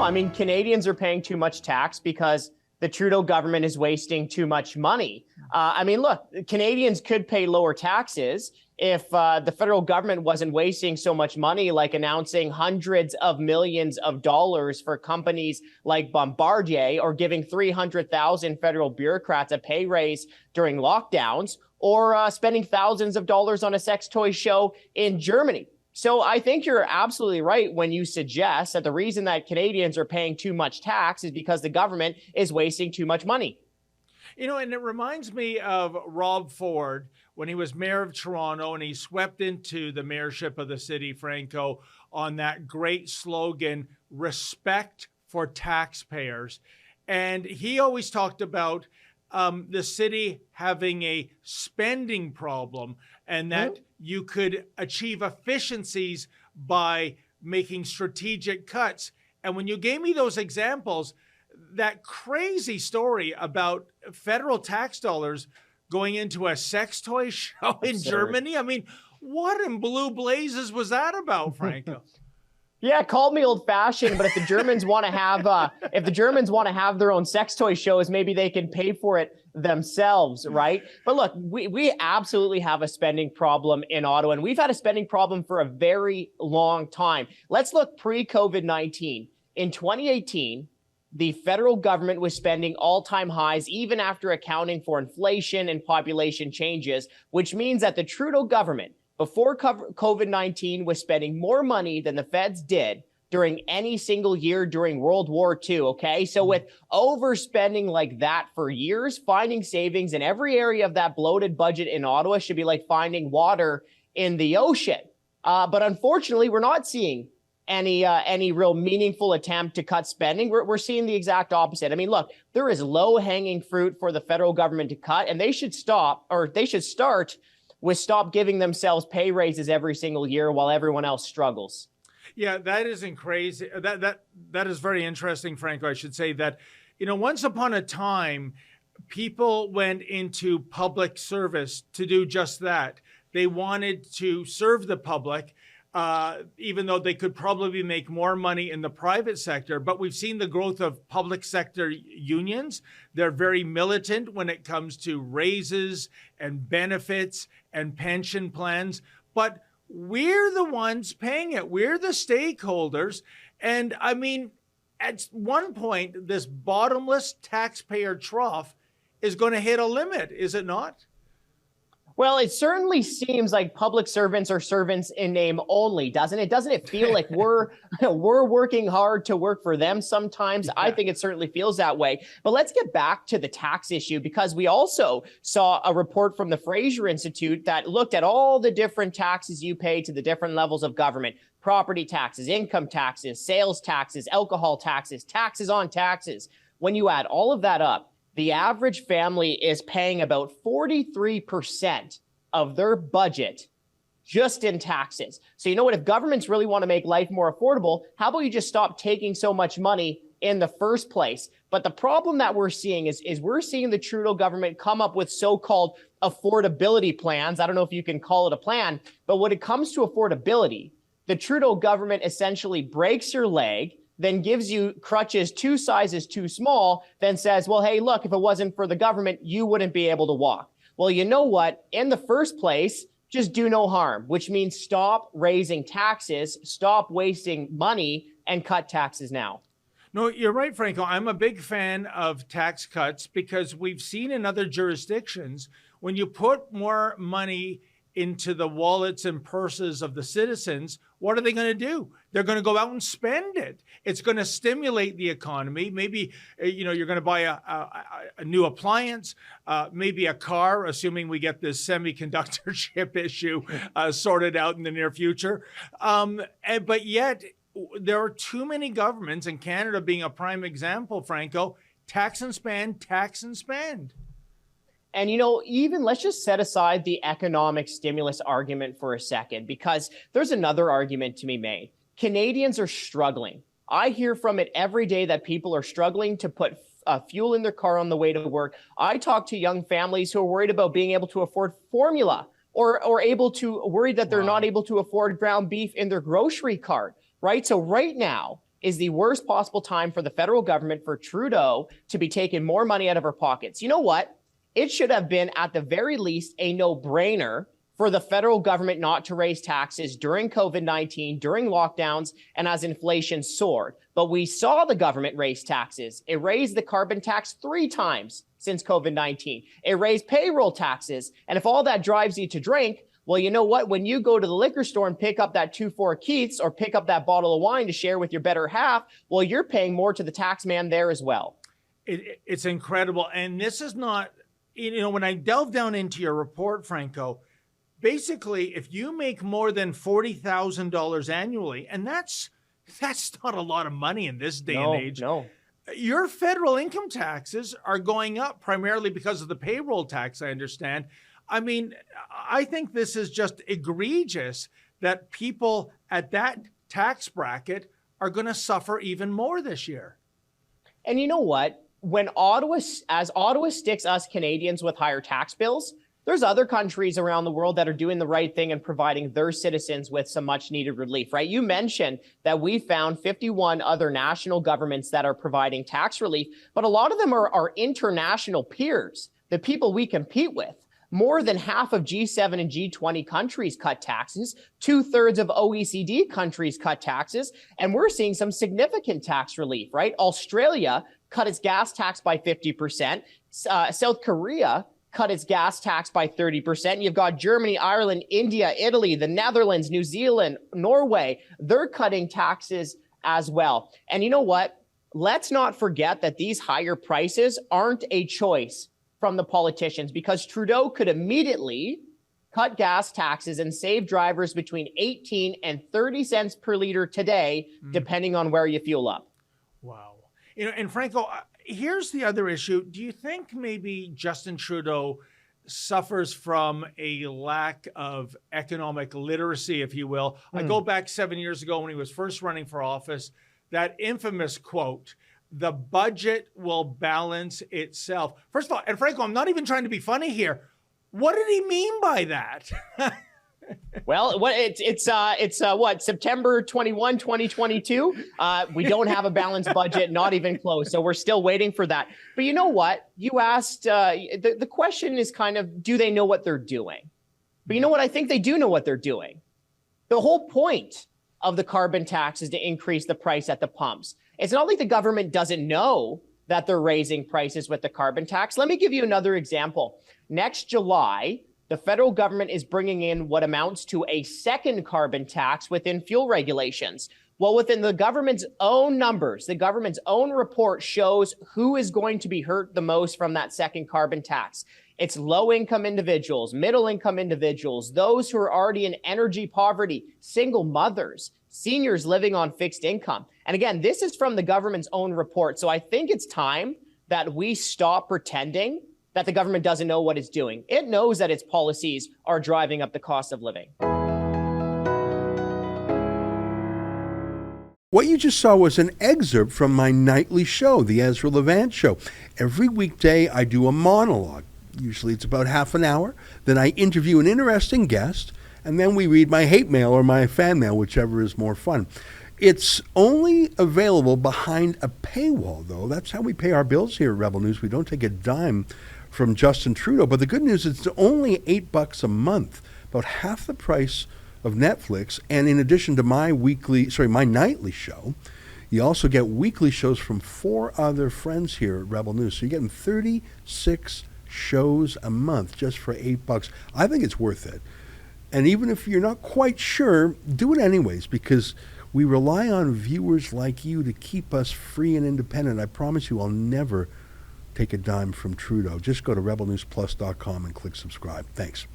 I mean, Canadians are paying too much tax because the Trudeau government is wasting too much money. I mean, look, Canadians could pay lower taxes if the federal government wasn't wasting so much money, like announcing hundreds of millions of dollars for companies like Bombardier, or giving 300,000 federal bureaucrats a pay raise during lockdowns, or spending thousands of dollars on a sex toy show in Germany. So I think you're absolutely right when you suggest that the reason that Canadians are paying too much tax is because the government is wasting too much money. You know, and it reminds me of Rob Ford when he was mayor of Toronto and he swept into the mayorship of the city, Franco, on that great slogan, respect for taxpayers. And he always talked about the city having a spending problem and that you could achieve efficiencies by making strategic cuts. And when you gave me those examples, that crazy story about federal tax dollars going into a sex toy show in Germany. I mean, what in blue blazes was that about, Franco? Yeah, call me old-fashioned, but if the Germans want to have their own sex toy shows, maybe they can pay for it themselves, right? But look, we absolutely have a spending problem in Ottawa, and we've had a spending problem for a very long time. Let's look pre-COVID-19. In 2018, the federal government was spending all-time highs, even after accounting for inflation and population changes, which means that the Trudeau government, before COVID-19, was spending more money than the feds did during any single year during World War II, okay? So with overspending like that for years, finding savings in every area of that bloated budget in Ottawa should be like finding water in the ocean. But unfortunately, we're not seeing any real meaningful attempt to cut spending. We're seeing the exact opposite. I mean, look, there is low-hanging fruit for the federal government to cut, and they should start with stop giving themselves pay raises every single year while everyone else struggles. Yeah, that isn't crazy. That is very interesting, Franco. I should say that, you know, once upon a time, people went into public service to do just that. They wanted to serve the public, even though they could probably make more money in the private sector. But we've seen the growth of public sector unions. They're very militant when it comes to raises and benefits and pension plans. But we're the ones paying it. We're the stakeholders. And I mean, at one point, this bottomless taxpayer trough is going to hit a limit, is it not? Well, it certainly seems like public servants are servants in name only, doesn't it? Doesn't it feel like we're working hard to work for them sometimes? Yeah. I think it certainly feels that way. But let's get back to the tax issue, because we also saw a report from the Fraser Institute that looked at all the different taxes you pay to the different levels of government: property taxes, income taxes, sales taxes, alcohol taxes, taxes on taxes. When you add all of that up, the average family is paying about 43% of their budget just in taxes. So you know what? If governments really want to make life more affordable, how about you just stop taking so much money in the first place? But the problem that we're seeing is we're seeing the Trudeau government come up with so-called affordability plans. I don't know if you can call it a plan, but when it comes to affordability, the Trudeau government essentially breaks your leg, then gives you crutches 2 sizes too small, then says, well, hey, look, if it wasn't for the government, you wouldn't be able to walk. Well, you know what? In the first place, just do no harm, which means stop raising taxes, stop wasting money, and cut taxes now. No, you're right, Franco. I'm a big fan of tax cuts because we've seen in other jurisdictions, when you put more money into the wallets and purses of the citizens, what are they going to do? They're going to go out and spend it. It's going to stimulate the economy. Maybe, you know, you're going to buy a new appliance, maybe a car, assuming we get this semiconductor chip issue sorted out in the near future. But yet, there are too many governments, and Canada being a prime example, Franco, tax and spend, tax and spend. And, you know, even let's just set aside the economic stimulus argument for a second, because there's another argument to be made. Canadians are struggling. I hear from it every day that people are struggling to put fuel in their car on the way to work. I talk to young families who are worried about being able to afford formula, or worried that they're not able to afford ground beef in their grocery cart, right? So right now, is the worst possible time for the federal government, for Trudeau to be taking more money out of her pockets. You know what? It should have been, at the very least, a no-brainer for the federal government not to raise taxes during COVID-19, during lockdowns, and as inflation soared. But we saw the government raise taxes. It raised the carbon tax 3 times since COVID-19. It raised payroll taxes. And if all that drives you to drink, well, you know what? When you go to the liquor store and pick up that 2-4 Keiths or pick up that bottle of wine to share with your better half, well, you're paying more to the tax man there as well. It's incredible. And this is not, when I delve down into your report, Franco, basically, if you make more than $40,000 annually, and that's not a lot of money in this day and age. No. Your federal income taxes are going up primarily because of the payroll tax, I understand. I mean, I think this is just egregious that people at that tax bracket are going to suffer even more this year. And you know what? When Ottawa sticks us Canadians with higher tax bills, there's other countries around the world that are doing the right thing and providing their citizens with some much needed relief, right? You mentioned that we found 51 other national governments that are providing tax relief, but a lot of them are our international peers, the people we compete with. More than half of G7 and G20 countries cut taxes. 2/3 of OECD countries cut taxes. And we're seeing some significant tax relief, right? Australia cut its gas tax by 50%. South Korea cut its gas tax by 30%. You've got Germany, Ireland, India, Italy, the Netherlands, New Zealand, Norway. They're cutting taxes as well. And you know what? Let's not forget that these higher prices aren't a choice from the politicians, because Trudeau could immediately cut gas taxes and save drivers between 18 and 30 cents per liter today, depending on where you fuel up. Wow. And Franco, here's the other issue. Do you think maybe Justin Trudeau suffers from a lack of economic literacy, if you will? I go back 7 years ago when he was first running for office, that infamous quote, "The budget will balance itself." First of all, and Franco, I'm not even trying to be funny here. What did he mean by that? Well, it's what, September 21, 2022? We don't have a balanced budget, not even close. So we're still waiting for that. But you know what? You asked, the question is kind of, do they know what they're doing? But you know what? I think they do know what they're doing. The whole point of the carbon tax is to increase the price at the pumps. It's not like the government doesn't know that they're raising prices with the carbon tax. Let me give you another example. Next July, the federal government is bringing in what amounts to a second carbon tax within fuel regulations. Well, within the government's own numbers, the government's own report shows who is going to be hurt the most from that second carbon tax. It's low-income individuals, middle-income individuals, those who are already in energy poverty, single mothers, seniors living on fixed income. And again, this is from the government's own report. So I think it's time that we stop pretending that the government doesn't know what it's doing. It knows that its policies are driving up the cost of living. What you just saw was an excerpt from my nightly show, the Ezra Levant Show. Every weekday, I do a monologue. Usually it's about half an hour. Then I interview an interesting guest, and then we read my hate mail or my fan mail, whichever is more fun. It's only available behind a paywall, though. That's how we pay our bills here at Rebel News. We don't take a dime from Justin Trudeau. But the good news is it's only $8 a month, about half the price of Netflix. And in addition to my nightly show, you also get weekly shows from 4 other friends here at Rebel News. So you're getting 36 shows a month just for $8. I think it's worth it. And even if you're not quite sure, do it anyways, because we rely on viewers like you to keep us free and independent. I promise you I'll never take a dime from Trudeau. Just go to rebelnewsplus.com and click subscribe. Thanks.